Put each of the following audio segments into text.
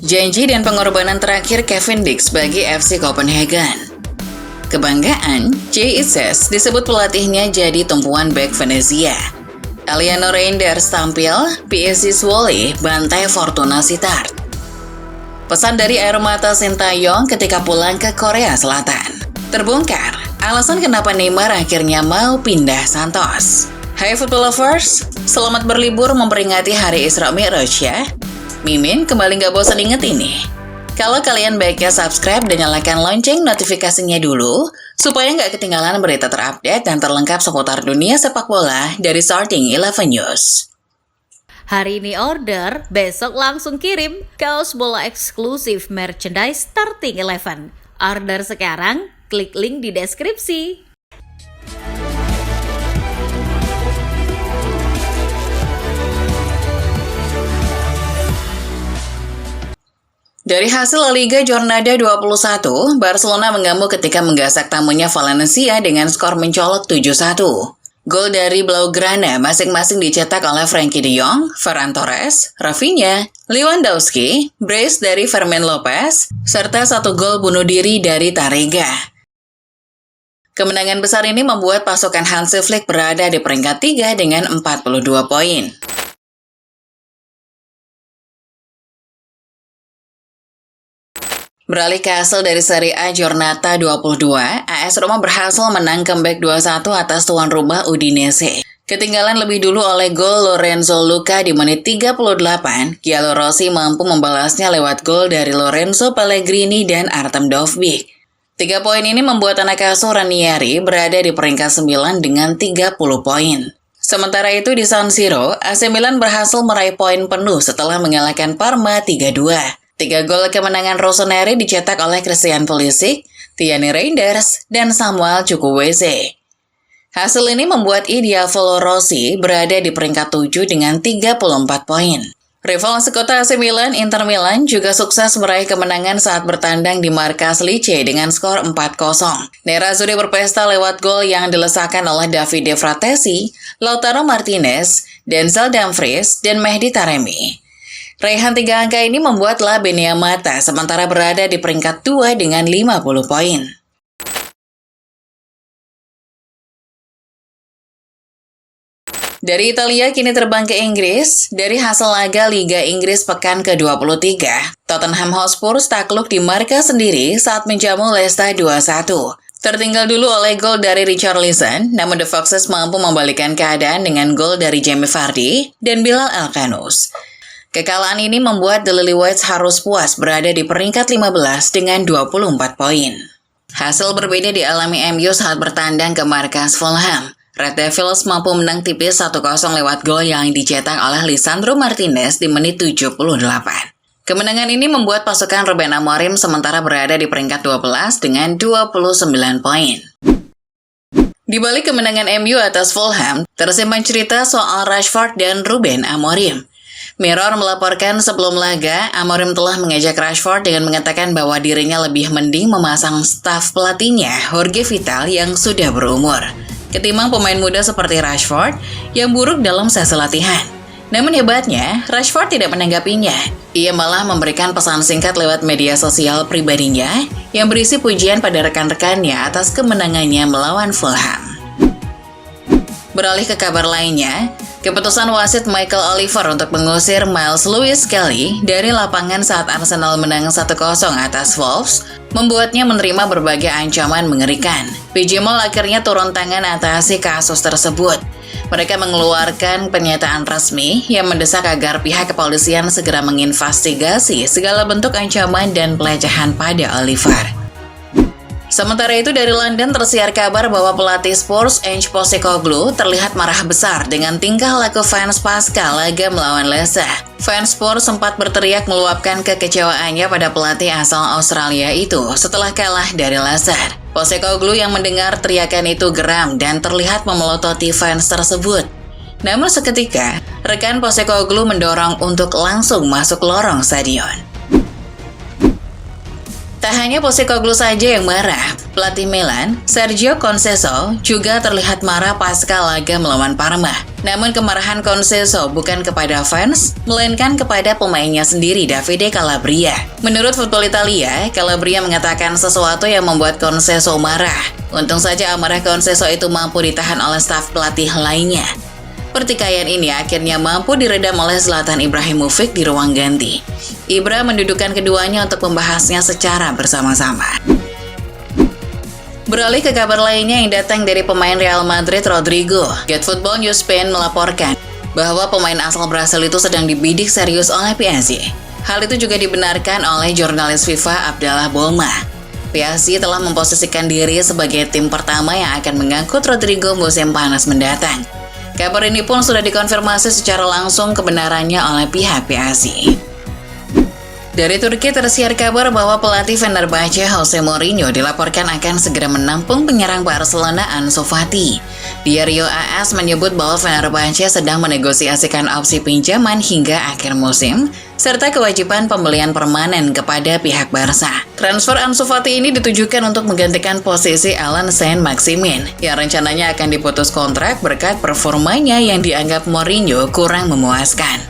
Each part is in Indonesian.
Janji dan pengorbanan terakhir Kevin Dix bagi FC Copenhagen. Kebanggaan, Jay Ises disebut pelatihnya jadi tumpuan bek Venezia. Aliano Reinders tampil, PSV Zwolle bantai Fortuna Sittard. Pesan dari air mata Sintayong ketika pulang ke Korea Selatan. Terbongkar, alasan kenapa Neymar akhirnya mau pindah Santos. Hai football lovers, selamat berlibur memperingati Hari Isra Mi'raj ya. Mimin kembali nggak bosan inget ini. Kalau kalian baiknya subscribe dan nyalakan lonceng notifikasinya dulu, supaya nggak ketinggalan berita terupdate dan terlengkap seputar dunia sepak bola dari Starting 11 News. Hari ini order, besok langsung kirim kaos bola eksklusif merchandise Starting 11. Order sekarang, klik link di deskripsi. Dari hasil La Liga Jornada 21, Barcelona mengamuk ketika menggasak tamunya Valencia dengan skor mencolok 7-1. Gol dari Blaugrana masing-masing dicetak oleh Frenkie de Jong, Ferran Torres, Rafinha, Lewandowski, brace dari Fermin Lopez, serta satu gol bunuh diri dari Tarega. Kemenangan besar ini membuat pasukan Hansi Flick berada di peringkat 3 dengan 42 poin. Beralih ke hasil dari Serie A Giornata 22, AS Roma berhasil menang comeback 2-1 atas tuan rumah Udinese. Ketinggalan lebih dulu oleh gol Lorenzo Luca di menit 38, Giallorossi mampu membalasnya lewat gol dari Lorenzo Pellegrini dan Artem Dovbyk. 3 poin ini membuat anak asuh Ranieri berada di peringkat 9 dengan 30 poin. Sementara itu di San Siro, AC Milan berhasil meraih poin penuh setelah mengalahkan Parma 3-2. 3 gol kemenangan Rossoneri dicetak oleh Christian Pulisic, Thierry Reinders, dan Samuel Chukwueze. Hasil ini membuat Diavolo Rossi berada di peringkat 7 dengan 34 poin. Rival sekota AC Milan, Inter Milan, juga sukses meraih kemenangan saat bertandang di markas Lecce dengan skor 4-0. Nerazzurri berpesta lewat gol yang dilesakkan oleh Davide Fratesi, Lautaro Martinez, Denzel Dumfries, dan Mehdi Taremi. Raihan 3 angka ini membuat La Beneamata sementara berada di peringkat 2 dengan 50 poin. Dari Italia kini terbang ke Inggris. Dari hasil laga Liga Inggris pekan ke-23, Tottenham Hotspur takluk di markas sendiri saat menjamu Leicester 2-1. Tertinggal dulu oleh gol dari Richarlison, namun The Foxes mampu membalikkan keadaan dengan gol dari Jamie Vardy dan Bilal Elkanous. Kekalahan ini membuat The Lilywhites harus puas berada di peringkat 15 dengan 24 poin. Hasil berbeda dialami MU saat bertandang ke markas Fulham. Red Devils mampu menang tipis 1-0 lewat gol yang dicetak oleh Lisandro Martinez di menit 78. Kemenangan ini membuat pasukan Ruben Amorim sementara berada di peringkat 12 dengan 29 poin. Di balik kemenangan MU atas Fulham, tersimpan cerita soal Rashford dan Ruben Amorim. Mirror melaporkan sebelum laga, Amorim telah mengajak Rashford dengan mengatakan bahwa dirinya lebih mending memasang staf pelatihnya, Jorge Vital, yang sudah berumur, ketimbang pemain muda seperti Rashford yang buruk dalam sesi latihan. Namun hebatnya, Rashford tidak menanggapinya. Ia malah memberikan pesan singkat lewat media sosial pribadinya yang berisi pujian pada rekan-rekannya atas kemenangannya melawan Fulham. Beralih ke kabar lainnya, keputusan wasit Michael Oliver untuk mengusir Miles Lewis Kelly dari lapangan saat Arsenal menang 1-0 atas Wolves membuatnya menerima berbagai ancaman mengerikan. PJ Mall akhirnya turun tangan atasi kasus tersebut. Mereka mengeluarkan pernyataan resmi yang mendesak agar pihak kepolisian segera menginvestigasi segala bentuk ancaman dan pelecehan pada Oliver. Sementara itu dari London tersiar kabar bahwa pelatih Spurs Ange Postecoglou terlihat marah besar dengan tingkah laku fans pasca laga melawan Leicester. Fans Spurs sempat berteriak meluapkan kekecewaannya pada pelatih asal Australia itu setelah kalah dari Leicester. Postecoglou yang mendengar teriakan itu geram dan terlihat memelototi fans tersebut. Namun seketika, rekan Postecoglou mendorong untuk langsung masuk lorong stadion. Tak hanya Postecoglou saja yang marah, pelatih Milan, Sergio Conceição, juga terlihat marah pasca laga melawan Parma. Namun kemarahan Conceição bukan kepada fans, melainkan kepada pemainnya sendiri, Davide Calabria. Menurut Football Italia, Calabria mengatakan sesuatu yang membuat Conceição marah. Untung saja amarah Conceição itu mampu ditahan oleh staf pelatih lainnya. Pertikaian ini akhirnya mampu diredam oleh Zlatan Ibrahimovic di ruang ganti. Ibra mendudukan keduanya untuk membahasnya secara bersama-sama. Beralih ke kabar lainnya yang datang dari pemain Real Madrid Rodrigo. Get Football News Spain melaporkan bahwa pemain asal Brasil itu sedang dibidik serius oleh PSG. Hal itu juga dibenarkan oleh jurnalis FIFA Abdallah Bolma. PSG telah memposisikan diri sebagai tim pertama yang akan mengangkut Rodrigo musim panas mendatang. Kabar ini pun sudah dikonfirmasi secara langsung kebenarannya oleh pihak PSG. Dari Turki tersiar kabar bahwa pelatih Fenerbahce Jose Mourinho dilaporkan akan segera menampung penyerang Barcelona Ansu Fati. Diario AS menyebut bahwa Fenerbahce sedang menegosiasikan opsi pinjaman hingga akhir musim, serta kewajiban pembelian permanen kepada pihak Barca. Transfer Ansu Fati ini ditujukan untuk menggantikan posisi Alan Saint-Maximin, yang rencananya akan diputus kontrak berkat performanya yang dianggap Mourinho kurang memuaskan.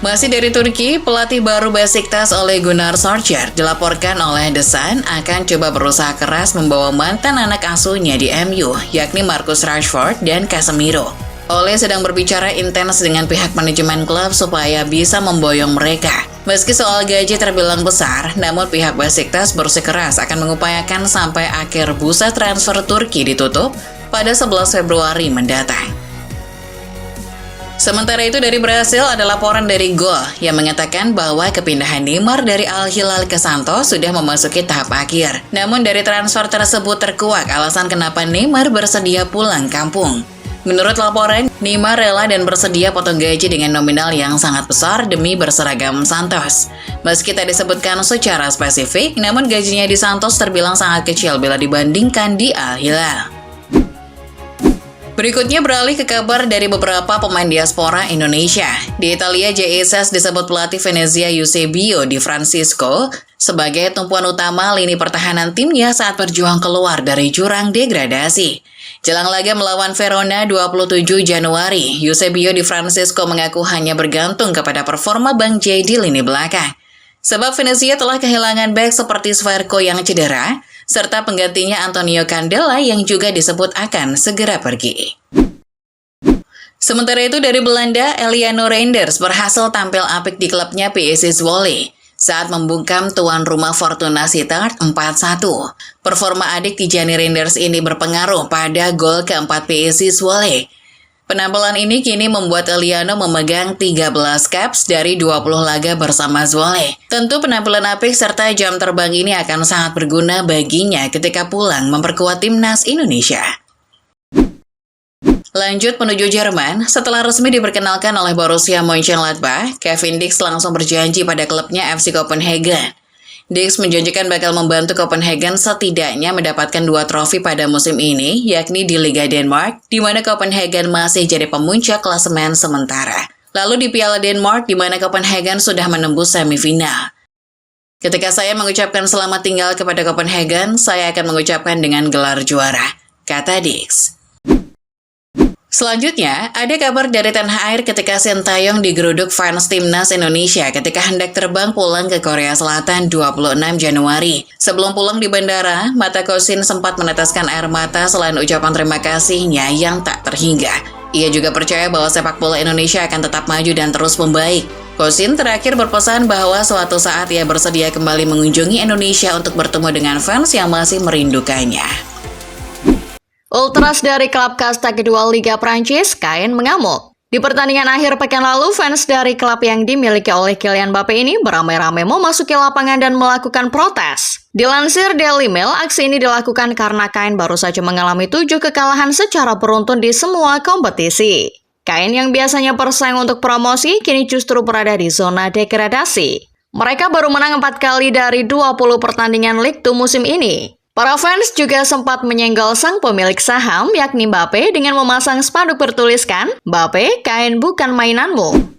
Masih dari Turki, pelatih baru Besiktas Ole Gunnar Solskjaer dilaporkan oleh The Sun akan coba berusaha keras membawa mantan anak asuhnya di MU, yakni Marcus Rashford dan Casemiro. Ole sedang berbicara intens dengan pihak manajemen klub supaya bisa memboyong mereka. Meski soal gaji terbilang besar, namun pihak Besiktas bersikeras akan mengupayakan sampai akhir bursa transfer Turki ditutup pada 11 Februari mendatang. Sementara itu dari Brasil ada laporan dari Gol yang mengatakan bahwa kepindahan Neymar dari Al Hilal ke Santos sudah memasuki tahap akhir. Namun dari transfer tersebut terkuak alasan kenapa Neymar bersedia pulang kampung. Menurut laporan, Neymar rela dan bersedia potong gaji dengan nominal yang sangat besar demi berseragam Santos. Meski tak disebutkan secara spesifik, namun gajinya di Santos terbilang sangat kecil bila dibandingkan di Al Hilal. Berikutnya beralih ke kabar dari beberapa pemain diaspora Indonesia. Di Italia, JSS disebut pelatih Venezia Eusebio Di Francisco sebagai tumpuan utama lini pertahanan timnya saat berjuang keluar dari jurang degradasi. Jelang laga melawan Verona 27 Januari, Eusebio Di Francisco mengaku hanya bergantung kepada performa Bang J di lini belakang. Sebab Venezia telah kehilangan bek seperti Sverko yang cedera, serta penggantinya Antonio Candela yang juga disebut akan segera pergi. Sementara itu dari Belanda, Eliano Reinders berhasil tampil apik di klubnya PSV Zwolle saat membungkam tuan rumah Fortuna Sittard 4-1. Performa adik Tijani Reinders ini berpengaruh pada gol keempat PSV Zwolle. Penampilan ini kini membuat Eliano memegang 13 caps dari 20 laga bersama Zwolle. Tentu penampilan apik serta jam terbang ini akan sangat berguna baginya ketika pulang memperkuat timnas Indonesia. Lanjut menuju Jerman, setelah resmi diperkenalkan oleh Borussia Mönchengladbach, Kevin Dix langsung berjanji pada klubnya FC Copenhagen. Dix menjanjikan bakal membantu Copenhagen setidaknya mendapatkan 2 trofi pada musim ini, yakni di Liga Denmark, di mana Copenhagen masih jadi pemuncak klasemen sementara. Lalu di Piala Denmark, di mana Copenhagen sudah menembus semifinal. Ketika saya mengucapkan selamat tinggal kepada Copenhagen, saya akan mengucapkan dengan gelar juara, kata Dix. Selanjutnya, ada kabar dari tanah air ketika Sintayong digeruduk fans timnas Indonesia ketika hendak terbang pulang ke Korea Selatan 26 Januari. Sebelum pulang di bandara, mata Kosin sempat meneteskan air mata selain ucapan terima kasihnya yang tak terhingga. Ia juga percaya bahwa sepak bola Indonesia akan tetap maju dan terus membaik. Kosin terakhir berpesan bahwa suatu saat ia bersedia kembali mengunjungi Indonesia untuk bertemu dengan fans yang masih merindukannya. Ultras dari klub kasta kedua Liga Prancis, Caen mengamuk. Di pertandingan akhir pekan lalu, fans dari klub yang dimiliki oleh Kylian Mbappe ini beramai-ramai memasuki lapangan dan melakukan protes. Dilansir Daily Mail, aksi ini dilakukan karena Caen baru saja mengalami 7 kekalahan secara beruntun di semua kompetisi. Caen yang biasanya bersaing untuk promosi, kini justru berada di zona degradasi. Mereka baru menang 4 kali dari 20 pertandingan Ligue 2 musim ini. Para fans juga sempat menyenggol sang pemilik saham, yakni Mbappe, dengan memasang spanduk bertuliskan, "Mbappe, Caen bukan mainanmu."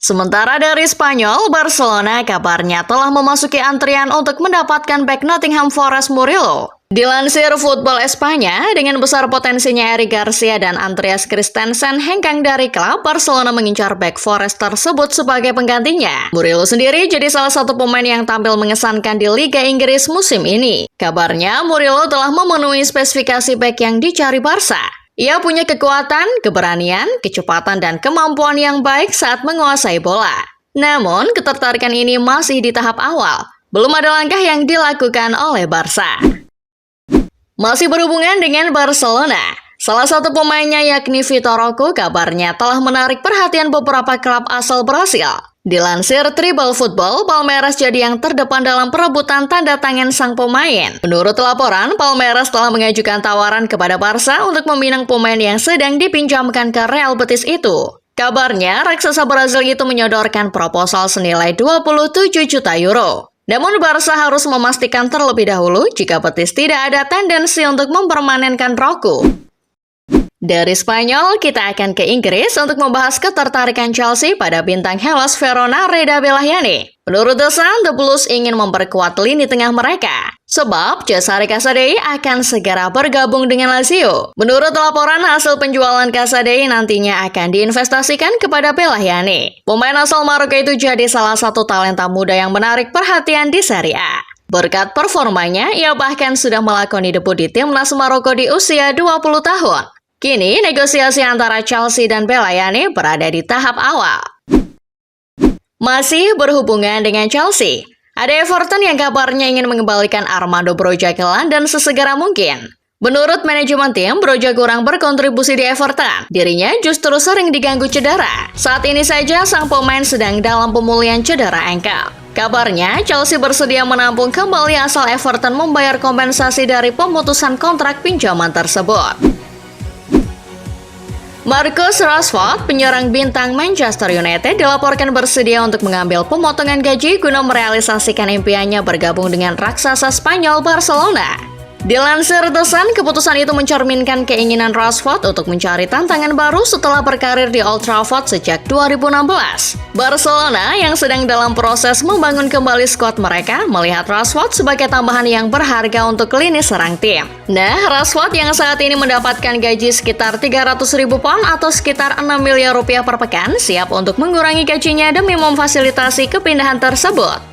Sementara dari Spanyol, Barcelona kabarnya telah memasuki antrian untuk mendapatkan bek Nottingham Forest Murillo. Dilansir Football Espanya, dengan besar potensinya Eric Garcia dan Andreas Christensen hengkang dari klub, Barcelona mengincar back Forest tersebut sebagai penggantinya. Murillo sendiri jadi salah satu pemain yang tampil mengesankan di Liga Inggris musim ini. Kabarnya, Murillo telah memenuhi spesifikasi back yang dicari Barca. Ia punya kekuatan, keberanian, kecepatan, dan kemampuan yang baik saat menguasai bola. Namun, ketertarikan ini masih di tahap awal. Belum ada langkah yang dilakukan oleh Barca. Masih berhubungan dengan Barcelona, salah satu pemainnya yakni Vitor Roque kabarnya telah menarik perhatian beberapa klub asal Brasil. Dilansir Tribal Football, Palmeiras jadi yang terdepan dalam perebutan tanda tangan sang pemain. Menurut laporan, Palmeiras telah mengajukan tawaran kepada Barca untuk meminang pemain yang sedang dipinjamkan ke Real Betis itu. Kabarnya, raksasa Brasil itu menyodorkan proposal senilai 27 juta euro. Namun Barca harus memastikan terlebih dahulu jika Betis tidak ada tendensi untuk mempermanenkan Roque. Dari Spanyol, kita akan ke Inggris untuk membahas ketertarikan Chelsea pada bintang Hellas Verona Reda Belahiani. Menurut The Sun, The Blues ingin memperkuat lini tengah mereka, sebab Cesare Casadei akan segera bergabung dengan Lazio. Menurut laporan, hasil penjualan Casadei nantinya akan diinvestasikan kepada Belahiani. Pemain asal Maroko itu jadi salah satu talenta muda yang menarik perhatian di Serie A. Berkat performanya, ia bahkan sudah melakoni debut di timnas Maroko di usia 20 tahun. Kini, negosiasi antara Chelsea dan Belahiani berada di tahap awal. Masih berhubungan dengan Chelsea, ada Everton yang kabarnya ingin mengembalikan Armando Broja ke London sesegera mungkin. Menurut manajemen tim, Broja kurang berkontribusi di Everton. Dirinya justru sering diganggu cedera. Saat ini saja sang pemain sedang dalam pemulihan cedera ankle. Kabarnya, Chelsea bersedia menampung kembali asal Everton membayar kompensasi dari pemutusan kontrak pinjaman tersebut. Marcus Rashford, penyerang bintang Manchester United, dilaporkan bersedia untuk mengambil pemotongan gaji guna merealisasikan impiannya bergabung dengan raksasa Spanyol Barcelona. Dilansir The Sun, keputusan itu mencerminkan keinginan Rashford untuk mencari tantangan baru setelah berkarir di Old Trafford sejak 2016. Barcelona yang sedang dalam proses membangun kembali skuad mereka melihat Rashford sebagai tambahan yang berharga untuk lini serang tim. Nah, Rashford yang saat ini mendapatkan gaji sekitar 300.000 pound atau sekitar 6 miliar rupiah per pekan siap untuk mengurangi gajinya demi memfasilitasi kepindahan tersebut.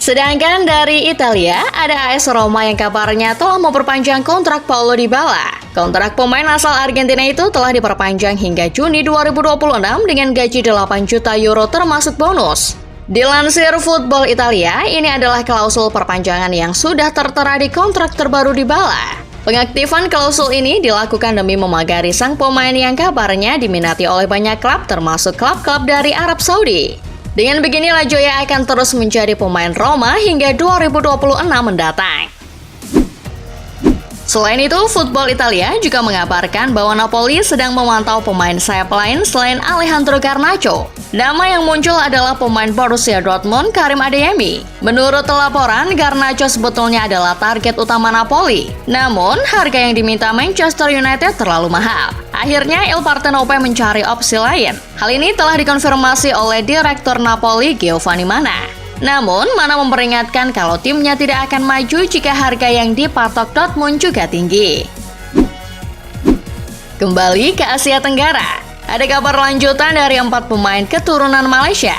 Sedangkan dari Italia, ada AS Roma yang kabarnya telah memperpanjang kontrak Paulo Dybala. Kontrak pemain asal Argentina itu telah diperpanjang hingga Juni 2026 dengan gaji 8 juta euro termasuk bonus. Dilansir Football Italia, ini adalah klausul perpanjangan yang sudah tertera di kontrak terbaru Dybala. Pengaktifan klausul ini dilakukan demi memagari sang pemain yang kabarnya diminati oleh banyak klub termasuk klub-klub dari Arab Saudi. Dengan beginilah Joya akan terus menjadi pemain Roma hingga 2026 mendatang. Selain itu, Football Italia juga mengabarkan bahwa Napoli sedang memantau pemain sayap lain selain Alejandro Garnacho. Nama yang muncul adalah pemain Borussia Dortmund Karim Adeyemi. Menurut laporan, Garnacho sebetulnya adalah target utama Napoli. Namun, harga yang diminta Manchester United terlalu mahal. Akhirnya, Il Partenope mencari opsi lain. Hal ini telah dikonfirmasi oleh Direktur Napoli Giovanni Mana. Namun, Mana memperingatkan kalau timnya tidak akan maju jika harga yang dipatok Dortmund juga tinggi. Kembali ke Asia Tenggara. Ada kabar lanjutan dari 4 pemain keturunan Malaysia.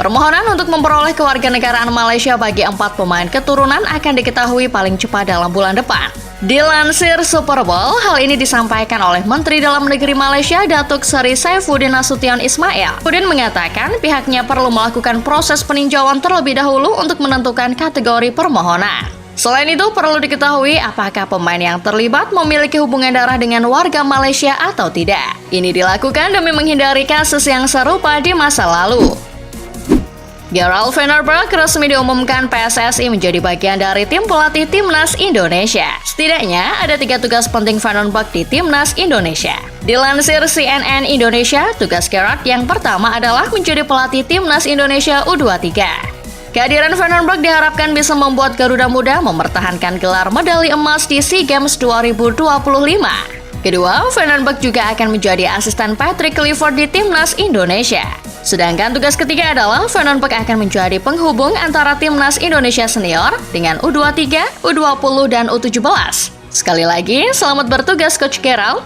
Permohonan untuk memperoleh kewarganegaraan Malaysia bagi 4 pemain keturunan akan diketahui paling cepat dalam bulan depan. Dilansir Super Bowl, hal ini disampaikan oleh Menteri Dalam Negeri Malaysia Datuk Seri Saifuddin Nasution Ismail. Saifuddin mengatakan pihaknya perlu melakukan proses peninjauan terlebih dahulu untuk menentukan kategori permohonan. Selain itu, perlu diketahui apakah pemain yang terlibat memiliki hubungan darah dengan warga Malaysia atau tidak. Ini dilakukan demi menghindari kasus yang serupa di masa lalu. Gerald van der Berg resmi diumumkan PSSI menjadi bagian dari tim pelatih Timnas Indonesia. Setidaknya ada 3 tugas penting van der Berg di Timnas Indonesia. Dilansir CNN Indonesia, tugas Gerald yang pertama adalah menjadi pelatih Timnas Indonesia U23. Kehadiran Van der Berg diharapkan bisa membuat Garuda Muda mempertahankan gelar medali emas di SEA Games 2025. Kedua, Van der Berg juga akan menjadi asisten Patrick Clifford di Timnas Indonesia. Sedangkan tugas ketiga adalah Van Peek akan menjadi penghubung antara timnas Indonesia senior dengan U23, U20, dan U17. Sekali lagi, selamat bertugas Coach Gerald.